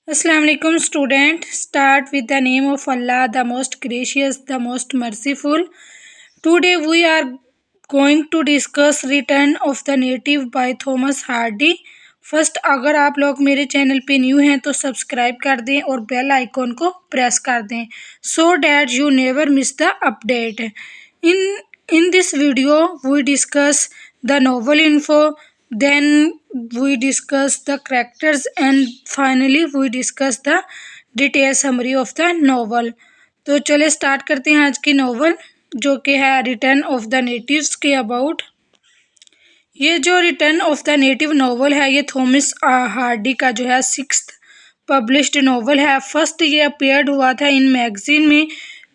Assalamu alaikum student. Start with the name of Allah, the most gracious, the most merciful. Today we are going to discuss Return of the Native by Thomas Hardy. First अगर आप लोग मेरे channel पे new हैं तो subscribe कर दें और बेल आइकॉन को प्रेस कर दें so that you never miss the update. In this video we discuss the novel info, then we discuss the characters and finally we discuss the detailed summary of the novel. तो चले start करते हैं आज की novel जो कि है return of the natives के अबाउट. ये जो return of the native novel है ये थॉमस हार्डी का जो है 6th पब्लिश्ड नोवेल है. फर्स्ट ये अपीयर्ड हुआ था इन मैगजीन में,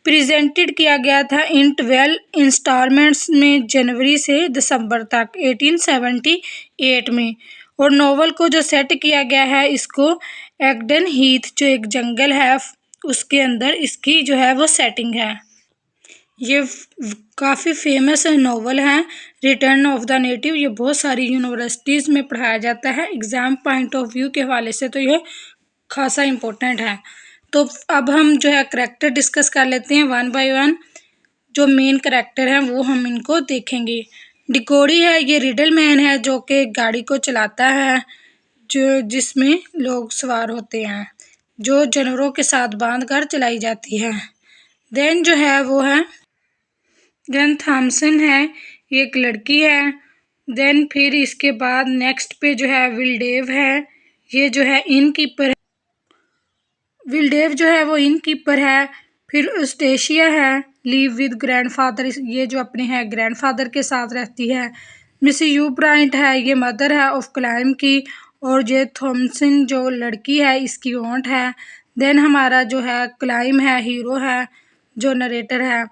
प्रेजेंटेड किया गया था इन 12 इंस्टॉलमेंट्स में जनवरी से दिसंबर तक 1878 में. और नोवेल को जो सेट किया गया है इसको एगडन हीथ जो एक जंगल है उसके अंदर इसकी जो है वो सेटिंग है. ये काफ़ी फेमस नोवेल है रिटर्न ऑफ द नेटिव. ये बहुत सारी यूनिवर्सिटीज़ में पढ़ाया जाता है. एग्ज़ाम पॉइंट ऑफ व्यू के हवाले से तो ये खासा इम्पोर्टेंट है. तो अब हम जो है करैक्टर डिस्कस कर लेते हैं वन बाय वन. जो मेन करैक्टर हैं वो हम इनको देखेंगे. डिकोडी है, ये रिडल मैन है जो कि गाड़ी को चलाता है जो जिसमें लोग सवार होते हैं जो जानवरों के साथ बांध कर चलाई जाती है. देन जो है वो है देन थॉमसन है, ये एक लड़की है. देन फिर इसके बाद नेक्स्ट पे जो है विलडेव है, ये जो है इनकीपर. विलडेव जो है वो इनकीपर है. फिर अस्टेशिया है, लिव विद ग्रैंडफादर, ये जो अपने हैं ग्रैंडफादर के साथ रहती है. मिस यू ब्राइंट है, ये मदर है ऑफ क्लाइम की. और ये थॉमसन जो लड़की है इसकी ऑन्ट है. देन हमारा जो है क्लाइम है, हीरो है जो नरेटर है,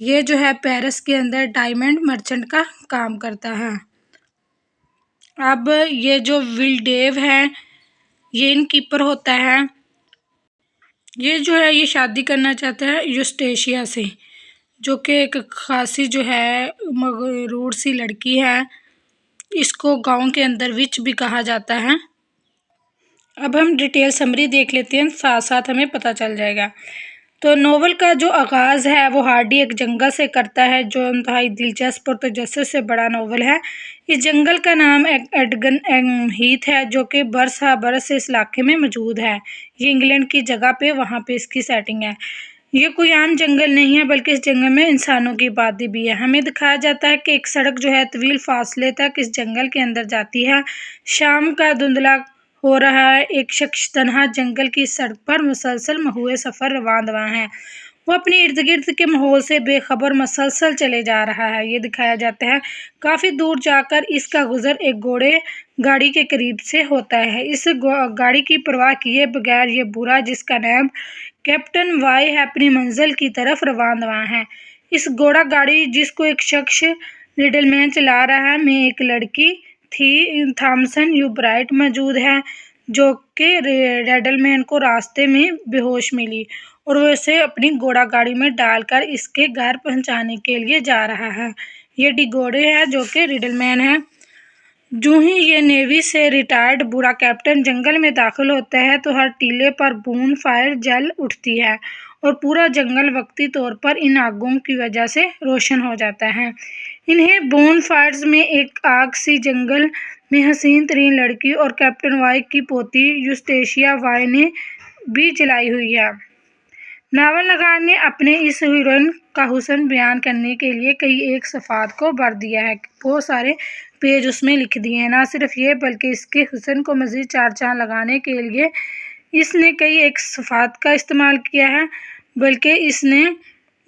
ये जो है पेरिस के अंदर डायमंड मर्चेंट का काम करता है. अब ये जो विलडेव है ये इनकीपर होता है. ये जो है ये शादी करना चाहता है यूस्टेशिया से जो कि एक खासी जो है मगरूर सी लड़की है. इसको गांव के अंदर विच भी कहा जाता है. अब हम डिटेल समरी देख लेते हैं, साथ साथ हमें पता चल जाएगा. तो नोवेल का जो आगाज़ है वो हार्डी एक जंगल से करता है जो इंतहाई दिलचस्प और तजस्सुस से बड़ा नोवेल है. इस जंगल का नाम एगडन हीथ है जो कि बरस से इस इलाके में मौजूद है. ये इंग्लैंड की जगह पे वहाँ पे इसकी सेटिंग है. ये कोई आम जंगल नहीं है बल्कि इस जंगल में इंसानों की आबादी भी है. हमें दिखाया जाता है कि एक सड़क जो है तवील फासले तक इस जंगल के अंदर जाती है. शाम का धुंधला हो रहा है. एक शख्स तन्हा जंगल की सड़क पर मुसलसल महुए सफ़र रवां दवां है. वो अपने इर्द गिर्द के माहौल से बेखबर मसलसल चले जा रहा है. ये दिखाया जाता है काफ़ी दूर जाकर इसका गुजर एक घोड़े गाड़ी के करीब से होता है. इस गाड़ी की परवाह किए बगैर ये बुरा जिसका नाम कैप्टन वाई है अपनी मंजिल की तरफ रवां दवां है. इस घोड़ा गाड़ी जिसको एक शख्स रिडलमैन चला रहा है में एक लड़की थी थॉमसन यू ब्राइट मौजूद है जो कि रेडलमैन को रास्ते में बेहोश मिली और वो इसे अपनी घोड़ा गाड़ी में डालकर इसके घर पहुंचाने के लिए जा रहा है. ये डिगोडे है जो कि रिडलमैन है. जो ही ये नेवी से रिटायर्ड बूढ़ा कैप्टन जंगल में दाखिल होता है तो हर टीले पर बून फायर जल उठती है और पूरा जंगल वक्ती तौर पर इन आगों की वजह से रोशन हो जाता है. इन्हें बोन फायर्स में एक आग सी जंगल में हसीन तरीन लड़की और कैप्टन वाई की पोती यूस्टेशिया वाई ने भी जलाई हुई है. नावल नगार ने अपने इस हीरोइन का हुस्न बयान करने के लिए कई एक सफ़ात को भर दिया है. बहुत सारे पेज उसमें लिख दिए हैं. ना सिर्फ ये बल्कि इसके हुस्न को मज़ीद चार चांद लगाने के लिए इसने कई एक सफ़ात का इस्तेमाल किया है. बल्कि इसने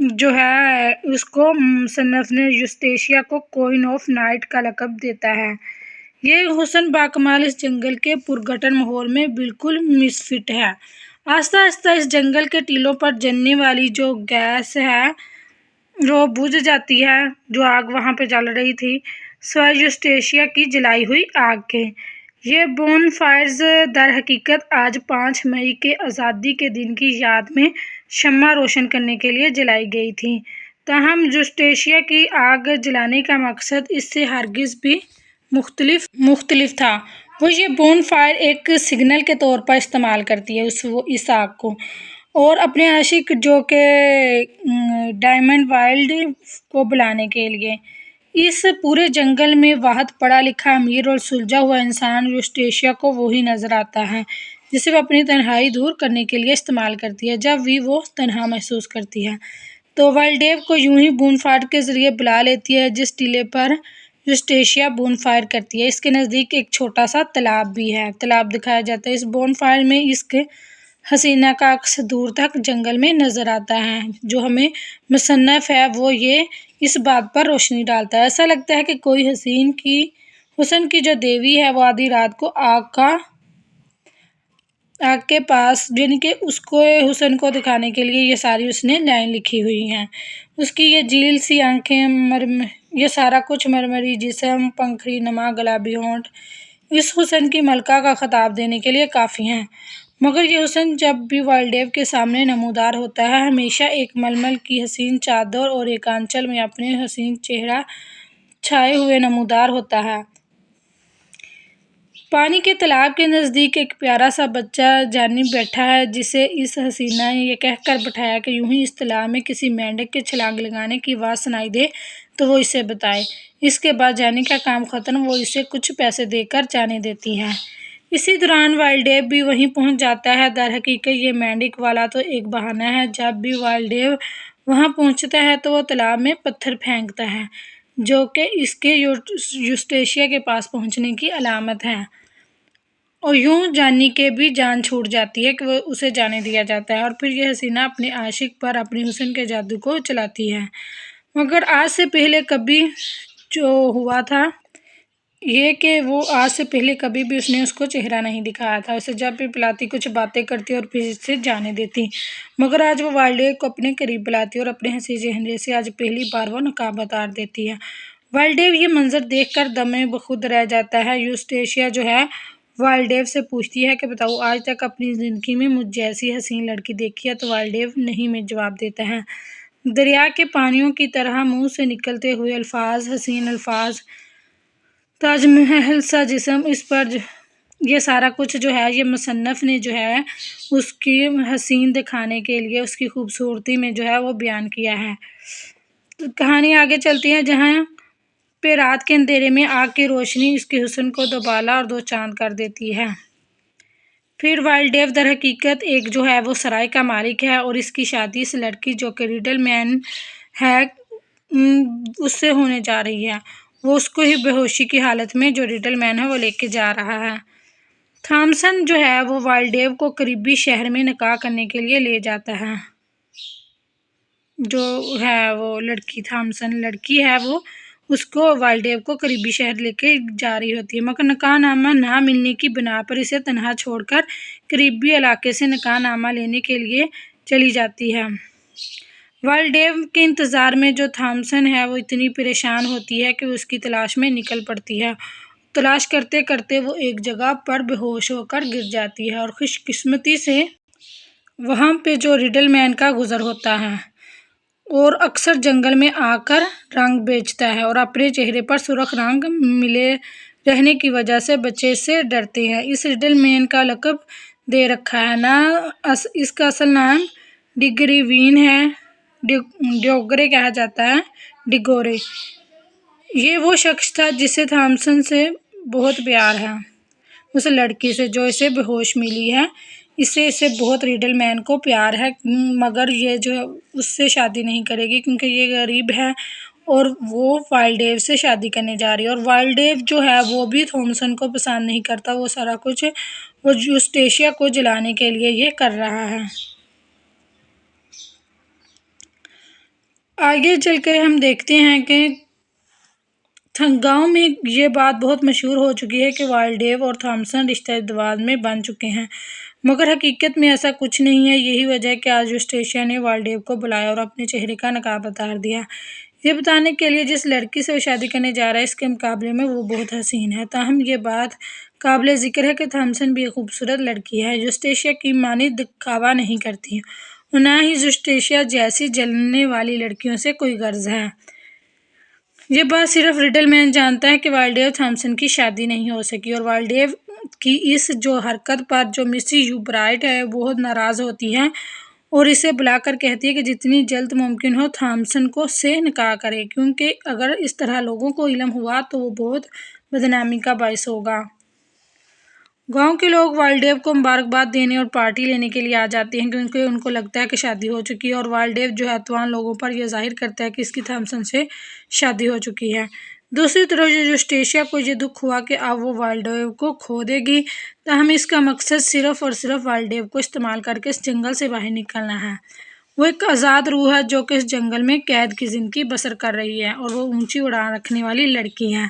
जो है उसको मुसन्नफ़ ने यूस्टेशिया को क्वीन ऑफ नाइट का लक़ब देता है. ये हुस्न बाकमाल इस जंगल के पुरगटन माहौल में बिल्कुल मिसफिट है. आस्ता आस्ता इस जंगल के टीलों पर जलने वाली जो गैस है वो बुझ जाती है. जो आग वहाँ पे जल रही थी सिवाय यूस्टेशिया की जलाई हुई आग के. ये बोन फायर्स दर हकीकत आज 5 मई के आज़ादी के दिन की याद में शम्मा रोशन करने के लिए जलाई गई थी. ताहम यूस्टेशिया की आग जलाने का मकसद इससे हरगिज़ भी मुख्तलिफ था. वो ये बोन फायर एक सिग्नल के तौर पर इस्तेमाल करती है इस आग को, और अपने आशिक जो कि डायमंड वाइल्ड को बुलाने के लिए। इस पूरे जंगल में वाहद पढ़ा लिखा अमीर और सुलझा हुआ इंसान यूस्टेशिया को वही नजर आता है जिसे वो अपनी तन्हाई दूर करने के लिए इस्तेमाल करती है जब भी वो तन्हा महसूस करती है। तो वाइल्डेव को यूं ही बूनफायर के जरिए बुला लेती है जिस टीले पर यूस्टेशिया बूनफायर करती है। इसके नज़दीक एक छोटा सा तालाब भी है, तालाब दिखाया जाता है। इस बॉनफायर में इसके हसीना का अक्स दूर तक जंगल में नजर आता है। जो हमें मुसन्नफ है वो ये इस बात पर रोशनी डालता है। ऐसा लगता है कि कोई हुस्न की जो देवी है वो आधी रात को आग के पास, यानी कि उसको हुस्न को दिखाने के लिए ये सारी उसने लाइन लिखी हुई हैं। उसकी ये झील सी आंखें, ये सारा कुछ मरमरी जिस्म, पंखड़ी नमा गुलाबी होंठ इस हुस्न की मलका का खिताब देने के लिए काफ़ी हैं। मगर ये हुस्न जब भी वाइल्डेव के सामने नमूदार होता है हमेशा एक मलमल की हसीन चादर और एक आंचल में अपने हसीन चेहरा छाए हुए नमूदार होता है। पानी के तालाब के नज़दीक एक प्यारा सा बच्चा जानी बैठा है जिसे इस हसीना ने यह कहकर बैठाया कि यूं ही इस तालाब में किसी मेंढक के छलांग लगाने की आवाज़ सुनाई दे तो वो इसे बताए। इसके बाद जानी का काम ख़त्म, वो इसे कुछ पैसे देकर जाने देती है। इसी दौरान वाइल्डेव भी वहीं पहुंच जाता है। दरहकीकत ये मेंढक वाला तो एक बहाना है। जब भी वाइल्डेव वहां पहुंचता है तो वो तालाब में पत्थर फेंकता है जो कि इसके यूस्टेशिया के पास पहुंचने की अलामत है, और यूं जानी के भी जान छूट जाती है कि वो उसे जाने दिया जाता है। और फिर यह हसीना अपने आशिक पर अपनी हुस्न के जादू को चलाती है। मगर आज से पहले कभी जो हुआ था ये कि वो आज से पहले कभी भी उसने उसको चेहरा नहीं दिखाया था। उसे जब भी बुलाती कुछ बातें करती और फिर से जाने देती। मगर आज वो वाइल्डेव को अपने करीब बुलाती और अपने हंसी चेहरे से आज पहली बार वो नकाब उतार देती है। वाइल्डेव ये मंजर देखकर दमे बखुद रह जाता है। यूस्टेशिया जो है वाइल्डेव से पूछती है कि बताओ आज तक अपनी ज़िंदगी में मुझ जैसी हसीन लड़की देखी है? तो वाइल्डेव नहीं में जवाब देता है। दरिया के पानियों की तरह मुंह से निकलते हुए अल्फाज, हसीन अल्फाज, ताजमहल सा जिस्म, इस पर ये सारा कुछ जो है ये मुसन्नफ़ ने जो है उसकी हसीन दिखाने के लिए उसकी खूबसूरती में जो है वो बयान किया है। तो कहानी आगे चलती है जहाँ पे रात के अंधेरे में आग की रोशनी इसके हुस्न को दोबाला और दो चांद कर देती है। फिर वाइल्डेव दरहकीकत एक जो है वो सराय का मालिक है और इसकी शादी इस लड़की जो कि रिडल मैन है उससे होने जा रही है। वो उसको ही बेहोशी की हालत में जो रिडल मैन है वो लेके जा रहा है। थॉमसन जो है वो वाइल्डेव को करीबी शहर में निकाह करने के लिए ले जाता है। जो है वो लड़की थॉमसन लड़की है वो उसको वाइल्डेव को करीबी शहर लेके जा रही होती है। मगर निकाहनामा ना मिलने की बिना पर इसे तनहा छोड़कर करीबी इलाके से निकाहनामा लेने के लिए चली जाती है। वाइल्डेव के इंतज़ार में जो थॉमसन है वो इतनी परेशान होती है कि वो उसकी तलाश में निकल पड़ती है। तलाश करते करते वो एक जगह पर बेहोश होकर गिर जाती है और खुशकिस्मती से वहाँ पे जो रिडल मैन का गुज़र होता है और अक्सर जंगल में आकर रंग बेचता है और अपने चेहरे पर सुर्ख रंग मिले रहने की वजह से बच्चे से डरते हैं। इस रिडल मैन का लक़ब दे रखा है ना, इसका असल नाम डिग्रीवीन है, डिगोरे कहा जाता है, डिगोरे। ये वो शख्स था जिसे थॉमसन से बहुत प्यार है, उस लड़की से जो इसे बेहोश मिली है। इसे बहुत रिडल मैन को प्यार है, मगर ये जो उससे शादी नहीं करेगी क्योंकि ये गरीब है और वो वाइल्डेव से शादी करने जा रही है। और वाइल्डेव जो है वो भी थॉमसन को पसंद नहीं करता। वो सारा कुछ वो यूस्टेशिया को जलाने के लिए ये कर रहा है। आगे चलकर हम देखते हैं कि गांव में ये बात बहुत मशहूर हो चुकी है कि वाइल्डेव और थॉमसन रिश्तेदार में बन चुके हैं, मगर हकीकत में ऐसा कुछ नहीं है। यही वजह है कि आज यूस्टेशिया ने वाइल्डेव को बुलाया और अपने चेहरे का नकाब उतार दिया, ये बताने के लिए जिस लड़की से वो शादी करने जा रहा है इसके मुकाबले में वो बहुत हसीन है। ताहम ये बात काबिल ज़िक्र है कि थॉमसन भी एक खूबसूरत लड़की है। यूस्टेशिया की मानी दिखावा नहीं करती और ना ही यूस्टेशिया जैसी जलने वाली लड़कियों से कोई गर्ज है। ये बात सिर्फ रिडल मैन जानता है कि वाइल्डेव थॉमसन की शादी नहीं हो सकी और वाइल्डेव की इस जो हरकत पर जो मिसेस यूब्राइट है बहुत नाराज़ होती हैं और इसे बुलाकर कहती है कि जितनी जल्द मुमकिन हो थॉमसन को से निकाह करे, क्योंकि अगर इस तरह लोगों को इल्म हुआ तो वो बहुत बदनामी का बायस होगा। गांव के लोग वालडेव को मुबारकबाद देने और पार्टी लेने के लिए आ जाते हैं, क्योंकि उनको लगता है कि शादी हो चुकी है और वालडेव जो है अतवान लोगों पर यह जाहिर करता है कि इसकी थॉमसन से शादी हो चुकी है। दूसरी तरफ जो यूस्टेशिया को ये दुख हुआ कि अब वो वालडेव को खो देगी, तहम इसका मकसद सिर्फ और सिर्फ वालडेव को इस्तेमाल करके इस जंगल से बाहर निकलना है। वो एक आज़ाद रूह है जो कि इस जंगल में कैद की ज़िंदगी बसर कर रही है और वो ऊंची उड़ान रखने वाली लड़की है।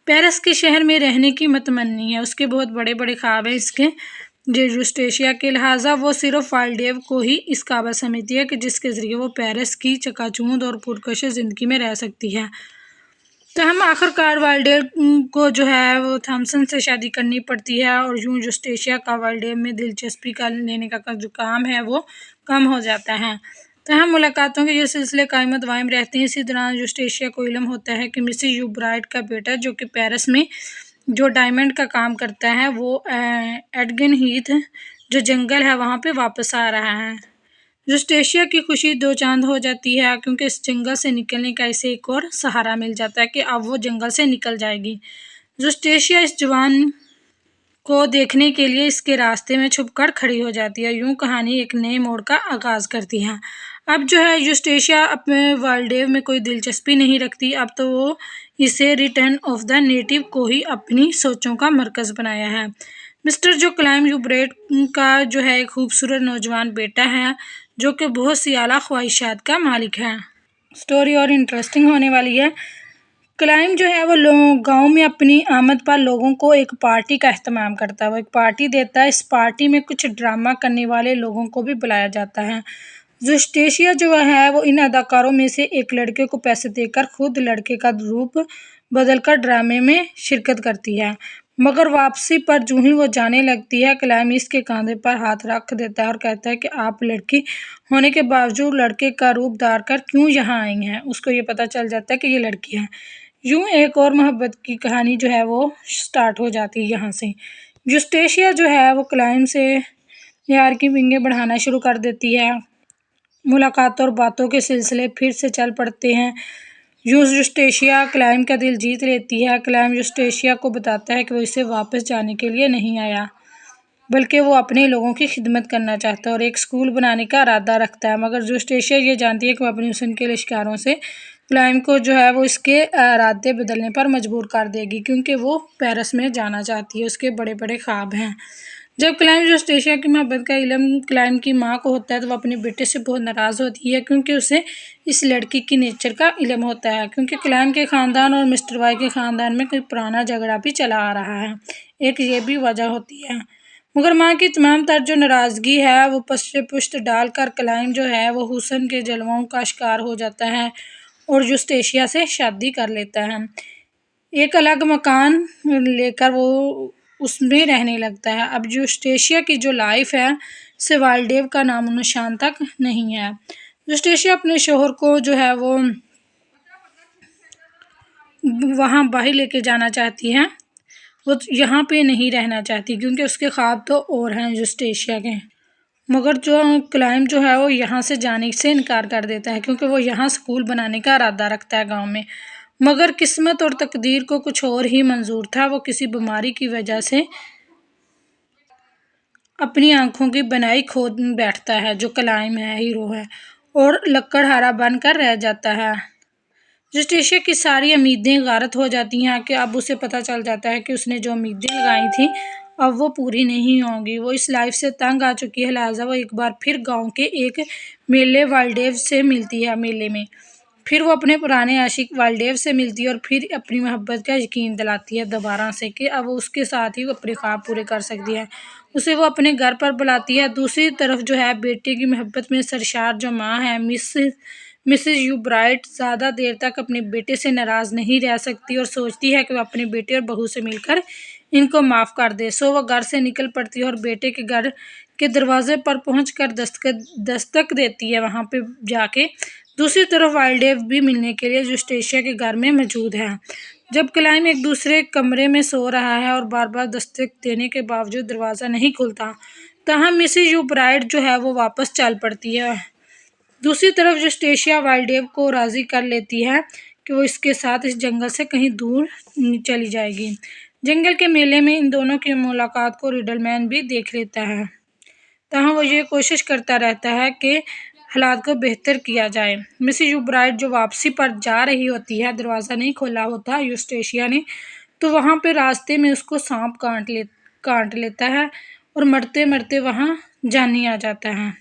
पेरिस के शहर में रहने की मतमन्नी है, उसके बहुत बड़े बड़े ख्वाब हैं इसके जो यूस्टेशिया के, लिहाजा वो सिर्फ वालडेव को ही इस काबिल समझती है कि जिसके ज़रिए वो पेरिस की चकाचौंध और पुरकशिश ज़िंदगी में रह सकती है। तो हम आखिरकार वालडेव को जो है वो थॉमसन से शादी करनी पड़ती है और यूं यूस्टेशिया का वालडेव में दिलचस्पी का लेने का जो काम है वो कम हो जाता है। तो हम मुलाकातों के ये सिलसिले कायम दवाइम रहते हैं। इसी दौरान यूस्टेशिया को इल्म होता है कि मिसेस यूब्राइट का बेटा जो कि पेरिस में जो डायमंड का काम करता है वो एडगन हीथ जो जंगल है वहाँ पे वापस आ रहा है। यूस्टेशिया की खुशी दो चांद हो जाती है, क्योंकि इस जंगल से निकलने का इसे एक और सहारा मिल जाता है कि अब वो जंगल से निकल जाएगी। यूस्टेशिया इस जवान को देखने के लिए इसके रास्ते में छुपकर खड़ी हो जाती है। यूं कहानी एक नए मोड़ का आगाज करती है। अब जो है यूस्टेशिया अपने वालडेव में कोई दिलचस्पी नहीं रखती, अब तो वो इसे रिटर्न ऑफ द नेटिव को ही अपनी सोचों का मरकज बनाया है। मिस्टर जो क्लाइम यूब्रेट का जो है एक खूबसूरत नौजवान बेटा है जो कि बहुत सी आला ख्वाहिशात का मालिक है। स्टोरी और इंटरेस्टिंग होने वाली है। क्लाइम जो है वो गांव में अपनी आमद पर लोगों को एक पार्टी का एहतमाम करता है, वो एक पार्टी देता है। इस पार्टी में कुछ ड्रामा करने वाले लोगों को भी बुलाया जाता है। यूस्टेशिया जो है वो इन अदाकारों में से एक लड़के को पैसे देकर खुद लड़के का रूप बदलकर ड्रामे में शिरकत करती है, मगर वापसी पर जूं ही वो जाने लगती है क्लाइम इसके कंधे पर हाथ रख देता है और कहता है कि आप लड़की होने के बावजूद लड़के का रूप धार कर क्यों यहाँ आई हैं। उसको ये पता चल जाता है कि ये लड़की है। यूं एक और मोहब्बत की कहानी जो है वो स्टार्ट हो जाती है यहाँ से। यूस्टेशिया जो है वो क्लाइम से यार की विंगे बढ़ाना शुरू कर देती है। मुलाकातों और बातों के सिलसिले फिर से चल पड़ते हैं। यूस्टेशिया क्लाइम का दिल जीत लेती है। क्लाइम यूस्टेशिया को बताता है कि वो इसे वापस जाने के लिए नहीं आया, बल्कि वो अपने लोगों की खिदमत करना चाहता है और एक स्कूल बनाने का इरादा रखता है। मगर यूस्टेशिया ये जानती है कि वो अपने हुस्न के लिश्कारों से क्लाइम को जो है वो इसके इरादे बदलने पर मजबूर कर देगी, क्योंकि वो पेरिस में जाना चाहती है, उसके बड़े बड़े ख्वाब हैं। जब क्लाइम यूस्टेशिया की मोहब्बत का इल्म क्लाइम की माँ को होता है तो वो अपने बेटे से बहुत नाराज़ होती है, क्योंकि उसे इस लड़की की नेचर का इल्म होता है। क्योंकि क्लाइम के ख़ानदान और मिस्टर वाई के ख़ानदान में कोई पुराना झगड़ा भी चला आ रहा है, एक ये भी वजह होती है। मगर माँ की तमाम तर जो नाराज़गी है वो पुष्ट डालकर क्लाइम जो है वो हुस्न के जलवों का शिकार हो जाता है और यूस्टेशिया से शादी कर लेता है। एक अलग मकान लेकर वो उसमें रहने लगता है। अब यूस्टेशिया की जो लाइफ है से वालडेव का नामो निशान तक नहीं है। यूस्टेशिया अपने शोहर को जो है वो वहाँ बाहर लेके जाना चाहती है, वो यहाँ पे नहीं रहना चाहती, क्योंकि उसके ख्वाब तो और हैं यूस्टेशिया के। मगर जो क्लाइम जो है वो यहाँ से जाने से इनकार कर देता है, क्योंकि वो यहाँ स्कूल बनाने का इरादा रखता है गांव में। मगर किस्मत और तकदीर को कुछ और ही मंजूर था। वो किसी बीमारी की वजह से अपनी आंखों की बनाई खो बैठता है, जो क्लाइम है हीरो है, और लकड़हारा बनकर रह जाता है। यूस्टेशिया की सारी उम्मीदें गारत हो जाती हैं कि अब उसे पता चल जाता है कि उसने जो उम्मीदें लगाई थी अब वो पूरी नहीं होंगी। वो इस लाइफ से तंग आ चुकी है, लिहाजा वो एक बार फिर गांव के एक मेले वालडेव से मिलती है। मेले में फिर वो अपने पुराने आशिक वालडेव से मिलती है और फिर अपनी मोहब्बत का यकीन दिलाती है दोबारा से कि अब वो उसके साथ ही वो अपने ख्वाब पूरे कर सकती है। उसे वो अपने घर पर बुलाती है। दूसरी तरफ जो है बेटे की मोहब्बत में सरशार जो माँ है मिसेस यूब्राइट ज़्यादा देर तक अपने बेटे से नाराज़ नहीं रह सकती और सोचती है कि वह अपने बेटे और बहू से मिलकर इनको माफ़ कर दे। सो वह घर से निकल पड़ती है और बेटे के घर के दरवाजे पर पहुंचकर दस्तक देती है वहाँ पे जाके। दूसरी तरफ वालडेव भी मिलने के लिए यूस्टेशिया के घर में मौजूद है। जब क्लाइम एक दूसरे कमरे में सो रहा है और बार बार दस्तक देने के बावजूद दरवाज़ा नहीं खुलता, तहाँ मिसेज यूब्राइट जो है वो वापस चल पड़ती है। दूसरी तरफ जुस्टेशिया वाइल्डेव को राज़ी कर लेती है कि वो इसके साथ इस जंगल से कहीं दूर चली जाएगी। जंगल के मेले में इन दोनों की मुलाकात को रिडलमैन भी देख लेता है, तहाँ वो ये कोशिश करता रहता है कि हालात को बेहतर किया जाए। मिसेज यूब्राइट जो वापसी पर जा रही होती है, दरवाज़ा नहीं खोला होता यूस्टेशिया ने, तो वहाँ पे रास्ते में उसको सांप काट लेता है और मरते मरते वहाँ जानी आ जाता है,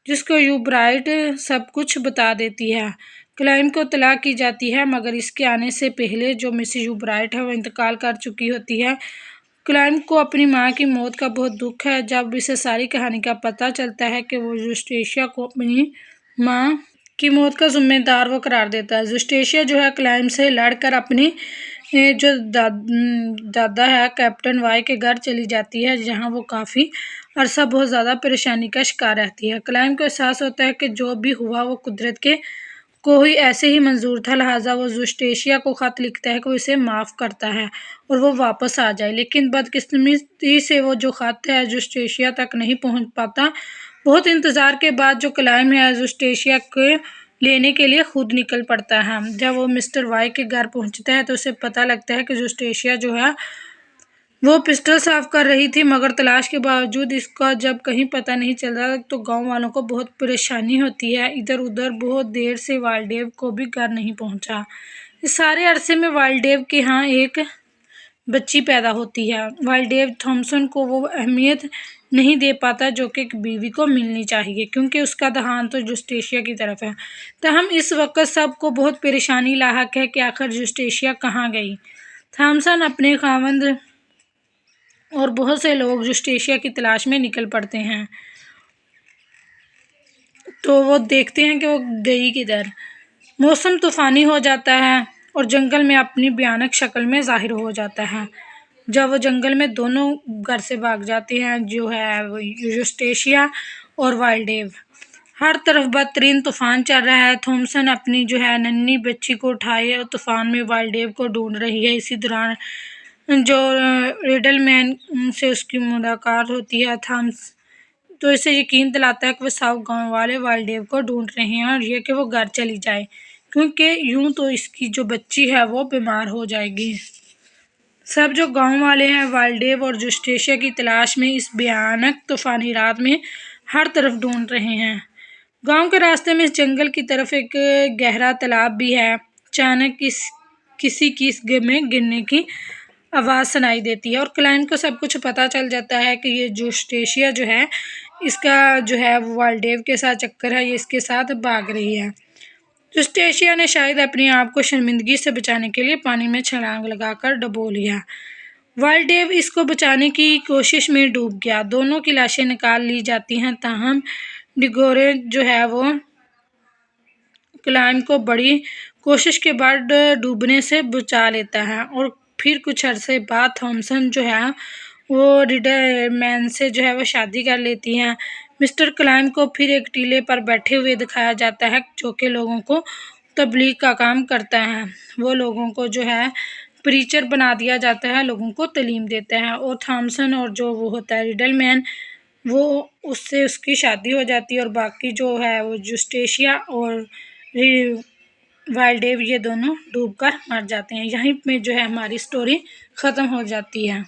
जिसको यूब्राइट सब कुछ बता देती है। क्लाइम को तलाक की जाती है, मगर इसके आने से पहले जो मिसेज यूब्राइट है वो इंतकाल कर चुकी होती है। क्लाइम को अपनी माँ की मौत का बहुत दुख है। जब इसे सारी कहानी का पता चलता है कि वो जुस्टेशिया को अपनी माँ की मौत का जिम्मेदार वो करार देता है। जुस्टेशिया जो है क्लाइम से लड़कर अपनी जो दादा है कैप्टन वाई के घर चली जाती है, जहाँ वो काफ़ी अरसा बहुत ज़्यादा परेशानी का शिकार रहती है। क्लाइम को एहसास होता है कि जो भी हुआ वो कुदरत के को ही ऐसे ही मंजूर था, लिहाजा वो जुस्टेशिया को ख़त लिखता है कि वो इसे माफ़ करता है और वो वापस आ जाए। लेकिन बदकिस्मती से वो जो ख़त है जुस्टेशिया तक नहीं पहुंच पाता। बहुत इंतज़ार के बाद जो क्लाइम है जुस्टेशिया के लेने के लिए खुद निकल पड़ता है। जब वो मिस्टर वाई के घर पहुंचता है तो उसे पता लगता है कि जुस्टेशिया जो है वो पिस्टल साफ कर रही थी, मगर तलाश के बावजूद इसका जब कहीं पता नहीं चल रहा तो गांव वालों को बहुत परेशानी होती है। इधर उधर बहुत देर से वाइल्डेव को भी घर नहीं पहुंचा। इस सारे अरसे में वाइल्डेव के यहाँ एक बच्ची पैदा होती है। वाइल्डेव थॉमसन को वो अहमियत नहीं दे पाता जो कि एक बीवी को मिलनी चाहिए, क्योंकि उसका ध्यान तो जुस्टेशिया की तरफ है। तहम इस वक्त सबको बहुत परेशानी लाहक है कि आखिर जुस्टेशिया कहाँ गई। थॉमसन अपने खावंद और बहुत से लोग जुस्टेशिया की तलाश में निकल पड़ते हैं, तो वो देखते हैं कि वो गई किधर। मौसम तूफ़ानी हो जाता है और जंगल में अपनी भयानक शक्ल में ज़ाहिर हो जाता है। जब वो जंगल में दोनों घर से भाग जाते हैं, जो है वो यूस्टेशिया और वाइल्डेव। हर तरफ बदतरीन तूफ़ान चल रहा है। थॉमसन अपनी जो है नन्ही बच्ची को उठाए और तूफ़ान में वाइल्डेव को ढूंढ रही है। इसी दौरान जो रिडलमैन से उसकी मुलाकात होती है, थॉम्स तो इसे यकीन दिलाता है कि वो सब गांव वाले वाइल्डेव को ढूंढ रहे हैं और ये कि वो घर चली जाए, क्योंकि यूं तो इसकी जो बच्ची है वो बीमार हो जाएगी। सब जो गांव वाले हैं वाइल्डेव और जुस्टेशिया की तलाश में इस भयानक तूफानी रात में हर तरफ ढूंढ रहे हैं। गांव के रास्ते में इस जंगल की तरफ एक गहरा तालाब भी है। अचानक किसी की में गिरने की आवाज़ सुनाई देती है और क्लाइंट को सब कुछ पता चल जाता है कि ये जुस्टेशिया जो है इसका जो है वो वाइल्डेव के साथ चक्कर है, ये इसके साथ भाग रही है। जुस्टेशिया ने शायद अपने आप को शर्मिंदगी से बचाने के लिए पानी में छलांग लगाकर डुबो लिया। वाइल्डेव इसको बचाने की कोशिश में डूब गया। दोनों की लाशें निकाल ली जाती हैं, ताहम डिगोरे जो है वो क्लाइम को बड़ी कोशिश के बाद डूबने से बचा लेता है और फिर कुछ अरसे बाद थॉमसन जो है वो रिडलमैन से जो है वो शादी कर लेती हैं। मिस्टर क्लाइम को फिर एक टीले पर बैठे हुए दिखाया जाता है, जो कि लोगों को तबलीग का काम करता है। वो लोगों को जो है प्रीचर बना दिया जाता है, लोगों को तालीम देता है। और थॉमसन और जो वो होता है रिडलमैन, वो उससे उसकी शादी हो जाती है और बाकी जो है वो जुस्टेशिया और वाइल्डेव ये दोनों डूबकर मर जाते हैं। यहीं पे जो है हमारी स्टोरी ख़त्म हो जाती है।